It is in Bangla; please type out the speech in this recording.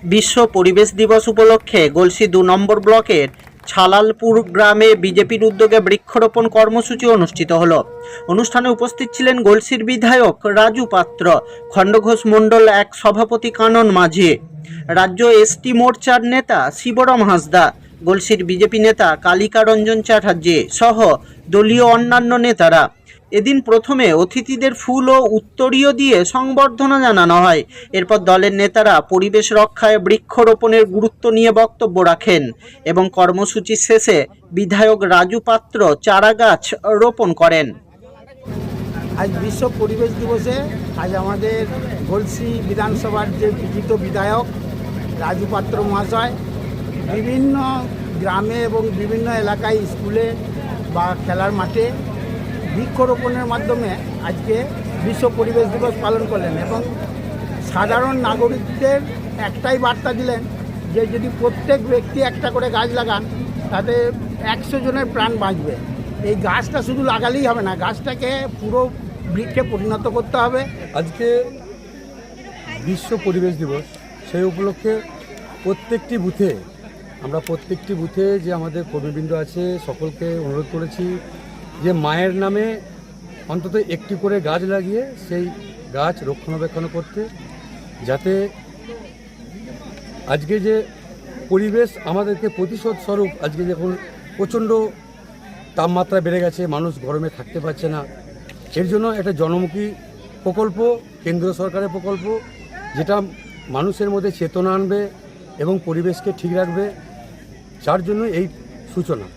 বিশ্ব পরিবেশ দিবস উপলক্ষে গলসি ২ নম্বর ব্লকের ছালালপুর গ্রামে বিজেপির উদ্যোগে বৃক্ষরোপণ কর্মসূচি অনুষ্ঠিত হলো। অনুষ্ঠানে উপস্থিত ছিলেন গলসির বিধায়ক রাজু পাত্র, খণ্ডঘোষ মণ্ডল ১ সভাপতি কানন মাঝি, রাজ্য এসটি মোর্চার নেতা শিবরাম হাঁসদা, গলসির বিজেপি নেতা কালিকা রঞ্জন চ্যাটার্জি সহ দলীয় অন্যান্য নেতারা। এদিন প্রথমে অতিথিদের ফুল ও উত্তরীয় দিয়ে সংবর্ধনা জানানো হয়। এরপর দলের নেতারা পরিবেশ রক্ষায় বৃক্ষরোপণের গুরুত্ব নিয়ে বক্তব্য রাখেন এবং কর্মসূচি শেষে বিধায়ক রাজু পাত্র চারা গাছ রোপণ করেন। আজ বিশ্ব পরিবেশ দিবসে আজ আমাদের গলসি বিধানসভার যে বিজিত বিধায়ক রাজু পাত্র মহাশয় বিভিন্ন গ্রামে এবং বিভিন্ন এলাকায় স্কুলে বা খেলার মাঠে বৃক্ষরোপণের মাধ্যমে আজকে বিশ্ব পরিবেশ দিবস পালন করলেন এবং সাধারণ নাগরিকদের একটাই বার্তা দিলেন যে যদি প্রত্যেক ব্যক্তি একটা করে গাছ লাগান তাতে ১০০ জনের প্রাণ বাঁচবে। এই গাছটা শুধু লাগালেই হবে না, গাছটাকে পুরো বৃক্ষে পরিণত করতে হবে। আজকে বিশ্ব পরিবেশ দিবস, সেই উপলক্ষে প্রত্যেকটি বুথে যে আমাদের কর্মীবৃন্দ আছে সকলকে অনুরোধ করেছি যে মায়ের নামে অন্তত একটি করে গাছ লাগিয়ে সেই গাছ রক্ষণাবেক্ষণ করতে, যাতে আজকে যে পরিবেশ আমাদেরকে প্রতিশোধ স্বরূপ আজকে যখন প্রচণ্ড তাপমাত্রা বেড়ে গেছে, মানুষ গরমে থাকতে পারছে না, এর জন্য একটা জনমুখী প্রকল্প, কেন্দ্র সরকারের প্রকল্প, যেটা মানুষের মধ্যে চেতনা আনবে এবং পরিবেশকে ঠিক রাখবে, যার জন্য এই সূচনা।